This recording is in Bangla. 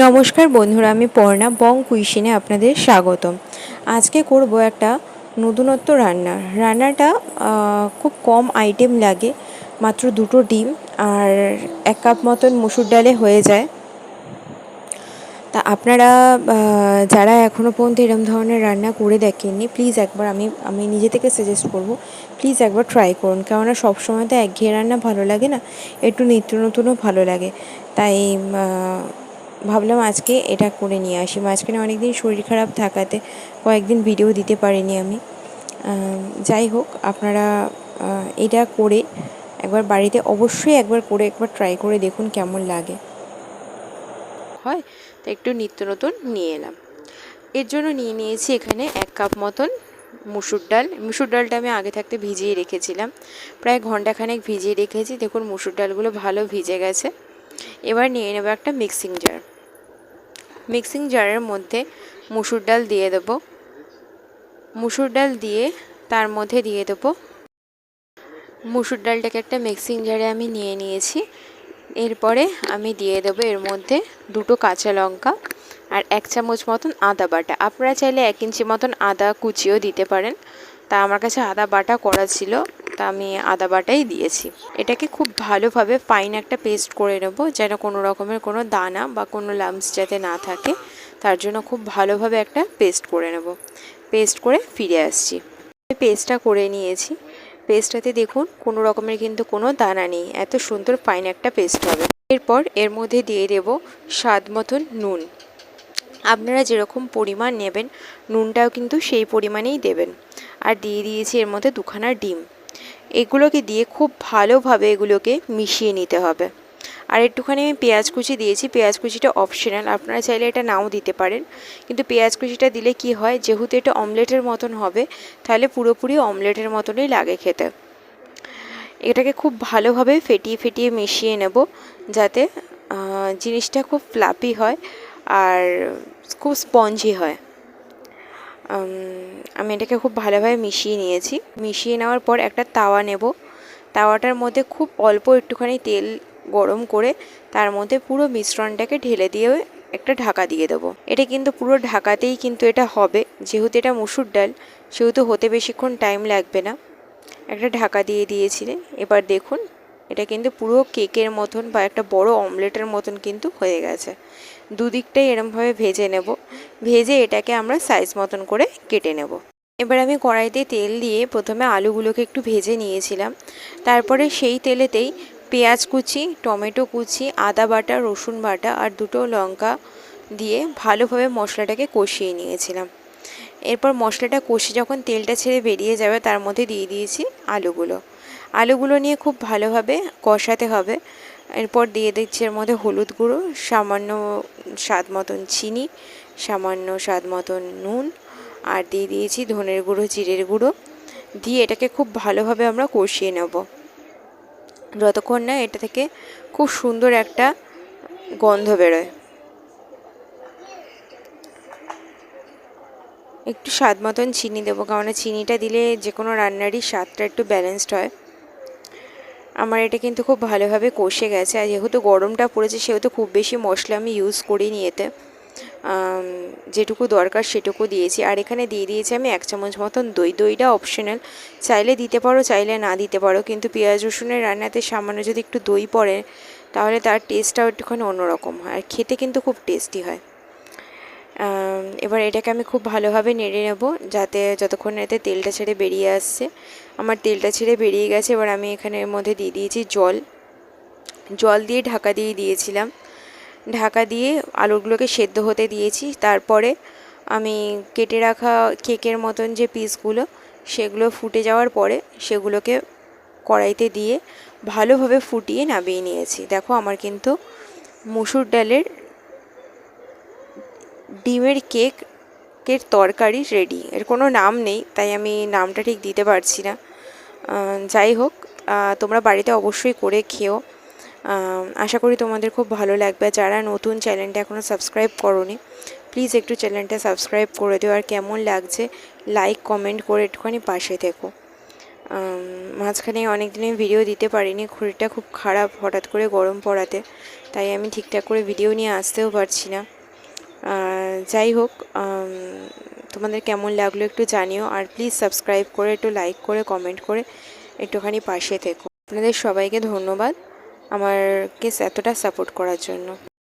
নমস্কার বন্ধুরা, আমি পর্ণা বং কুইশিনে আপনাদের স্বাগতম। আজকে করব একটা নতুনত্ব রান্নাটা খুব কম আইটেম লাগে, মাত্র দুটো ডিম আর 1 কাপ মতন মুসুর ডালে হয়ে যায়। তা আপনারা যারা এখনও পর্যন্ত এরম ধরনের রান্না করে দেখেননি, প্লিজ একবার আমি নিজে থেকে সাজেস্ট করব, প্লিজ একবার ট্রাই করুন। কেননা সবসময় তো একঘেয়ে রান্না ভালো লাগে না, একটু নিত্য নতুনও ভালো লাগে। তাই ভাবলাম আজকে এটা করে নিয়ে আসি। মাঝখানে অনেক দিন শরীর খারাপ থাকাতে কয়েকদিন ভিডিও দিতে পারিনি আমি। যাই হোক, আপনারা এটা করে একবার বাড়িতে অবশ্যই একবার ট্রাই করে দেখুন কেমন লাগে হয়। তো একটু নিত্য নতুন নিয়ে এলাম। এর জন্য নিয়েছি এখানে 1 কাপ মতন মুসুর ডালটা আমি আগে থাকতে ভিজিয়ে রেখেছিলাম, প্রায় ঘন্টাখানেক ভিজিয়ে রেখেছি। দেখুন মুসুর ডালগুলো ভালো ভিজে গেছে। এবার নিয়ে নেব একটা মিক্সিং জারের মধ্যে মুসুর ডাল দিয়ে দেবো। মুসুর ডাল দিয়ে তার মধ্যে দিয়ে দেবো মুসুর ডালটাকে একটা মিক্সিং জারে আমি নিয়ে নিয়েছি। এরপরে আমি দিয়ে দেবো এর মধ্যে 2টো কাঁচা লঙ্কা আর 1 চামচ মতন আদা বাটা। আপনারা চাইলে 1 ইঞ্চি মতন আদা কুচিও দিতে পারেন। তা আমার কাছে আদা বাটা করা ছিল, তা আমি আদা বাটাই দিয়েছি। এটাকে খুব ভালোভাবে ফাইন একটা পেস্ট করে নেব, যেন কোনো রকমের কোনো দানা বা কোনো লাম্পস যাতে না থাকে। তার জন্য খুব ভালোভাবে একটা পেস্ট করে নেব। পেস্ট করে ফিরে আসছি। পেস্টটা করে নিয়েছি। পেস্টটাতে দেখুন কোনো রকমের কিন্তু কোনো দানা নেই, এত সুন্দর ফাইন একটা পেস্ট হবে। এরপর এর মধ্যে দিয়ে দেব স্বাদ মতন নুন। আপনারা যেরকম পরিমাণ নেবেন নুনটাও কিন্তু সেই পরিমাণেই দেবেন। আর দিয়ে দিয়েছি এর মধ্যে 2খানা ডিম। এগুলোকে দিয়ে খুব ভালোভাবে এগুলোকে মিশিয়ে নিতে হবে। আর একটুখানি আমি পেঁয়াজ কুচি দিয়েছি। পেঁয়াজ কুচিটা অপশনাল, আপনারা চাইলে এটা নাও দিতে পারেন, কিন্তু পেঁয়াজ কুচিটা দিলে কি হয়, যেহেতু এটা অমলেটের মতন হবে, তাহলে পুরোপুরি অমলেটের মতনই লাগে খেতে। এটাকে খুব ভালোভাবে ফেটিয়ে মিশিয়ে নেব, যাতে জিনিসটা খুব ফ্লাপি হয় আর খুব স্পঞ্জি হয়। আমি এটাকে খুব ভালোভাবে মিশিয়ে নিয়েছি। মিশিয়ে নেওয়ার পর একটা তাওয়া নেব। তাওয়াটার মধ্যে খুব অল্প একটুখানি তেল গরম করে তার মধ্যে পুরো মিশ্রণটাকে ঢেলে দিয়ে একটা ঢাকা দিয়ে দেবো। এটা কিন্তু পুরো ঢাকাতেই কিন্তু এটা হবে, যেহেতু এটা মুসুর ডাল সেহেতু হতে বেশিক্ষণ টাইম লাগবে না। একটা ঢাকা দিয়ে দিয়েছিলেন। এবার দেখুন এটা কিন্তু পুরো কেকের মতন বা একটা বড় অমলেটের মতন কিন্তু হয়ে গেছে। দুদিকটাই এরমভাবে ভেজে নেব। ভেজে এটাকে আমরা সাইজ মতন করে কেটে নেব। এবার আমি কড়াইতে তেল দিয়ে প্রথমে আলুগুলোকে একটু ভেজে নিয়েছিলাম। তারপরে সেই তেলেতেই পেঁয়াজ কুচি, টমেটো কুচি, আদা বাটা, রসুন বাটা আর 2টো লঙ্কা দিয়ে ভালোভাবে মশলাটাকে কষিয়ে নিয়েছিলাম। এরপর মশলাটা কষে যখন তেলটা ছেড়ে বেরিয়ে যাবে তার মধ্যে দিয়ে দিয়েছি আলুগুলো নিয়ে খুব ভালোভাবে কষাতে হবে। এরপর দিয়ে দিচ্ছি এর মধ্যে হলুদ গুঁড়ো, সামান্য স্বাদ মতন চিনি, সামান্য স্বাদ মতন নুন, আর দিয়ে দিয়েছি ধনের গুঁড়ো, জিরের গুঁড়ো দিয়ে এটাকে খুব ভালোভাবে আমরা কষিয়ে নেব, যতক্ষণ না এটা থেকে খুব সুন্দর একটা গন্ধ বেরোয়। একটু স্বাদ মতন চিনি দেবো, কারণ চিনিটা দিলে যে কোনো রান্নারই স্বাদটা একটু ব্যালেন্সড হয়। আমার এটা কিন্তু খুব ভালোভাবে কষে গেছে। আর যেহেতু গরমটা পড়েছে সেহেতু খুব বেশি মশলা আমি ইউজ করিনি এতে, যেটুকু দরকার সেটুকু দিয়েছি। আর এখানে দিয়ে দিয়েছি আমি 1 চামচ মতন দইটা অপশনাল, চাইলে দিতে পারো চাইলে না দিতে পারো, কিন্তু পেঁয়াজ রসুনের রান্নাতে সামান্য যদি একটু দই পড়ে তাহলে তার টেস্টটাও একটুখানি অন্যরকম হয় আর খেতে কিন্তু খুব টেস্টি হয়। এবার এটাকে আমি খুব ভালোভাবে নেড়ে নেব, যাতে যতক্ষণ এতে তেলটা ছেড়ে বেরিয়ে আসছে। আমার তেলটা ছেড়ে বেরিয়ে গেছে। এবার আমি এখানে এর মধ্যে দিয়ে দিয়েছি জল দিয়ে ঢাকা দিয়ে দিয়েছিলাম। ঢাকা দিয়ে আলুগুলোকে সেদ্ধ হতে দিয়েছি। তারপরে আমি কেটে রাখা কেকের মতন যে পিসগুলো সেগুলো ফুটে যাওয়ার পরে সেগুলোকে কড়াইতে দিয়ে ভালোভাবে ফুটিয়ে নামিয়ে নিয়েছি। দেখো আমার কিন্তু মুসুর ডালের ডিমের কেকের তরকারি রেডি। এর কোনো নাম নেই, তাই আমি নামটা ঠিক দিতে পারছি না। যাই হোক, তোমরা বাড়িতে অবশ্যই করে খেও। আশা করি তোমাদের খুব ভালো লাগবে। যারা নতুন চ্যানেলটা এখনও সাবস্ক্রাইব করোনি, প্লিজ একটু চ্যানেলটা সাবস্ক্রাইব করে দিও। আর কেমন লাগছে লাইক কমেন্ট করে একটুখানি পাশে থেকো। মাঝখানে অনেক দিনে ভিডিও দিতে পারিনি, শরীরটা খুব খারাপ হঠাৎ করে গরম পড়াতে, তাই আমি ঠিকঠাক করে ভিডিও নিয়ে আসতেও পারছি না। যাই হোক, তোমাদের কেমন লাগলো একটু জানিও, আর প্লিজ সাবস্ক্রাইব করে একটু লাইক করে কমেন্ট করে একটুখানি পাশে থেকো। আপনাদের সবাইকে ধন্যবাদ আমাকে এতটা সাপোর্ট করার জন্য।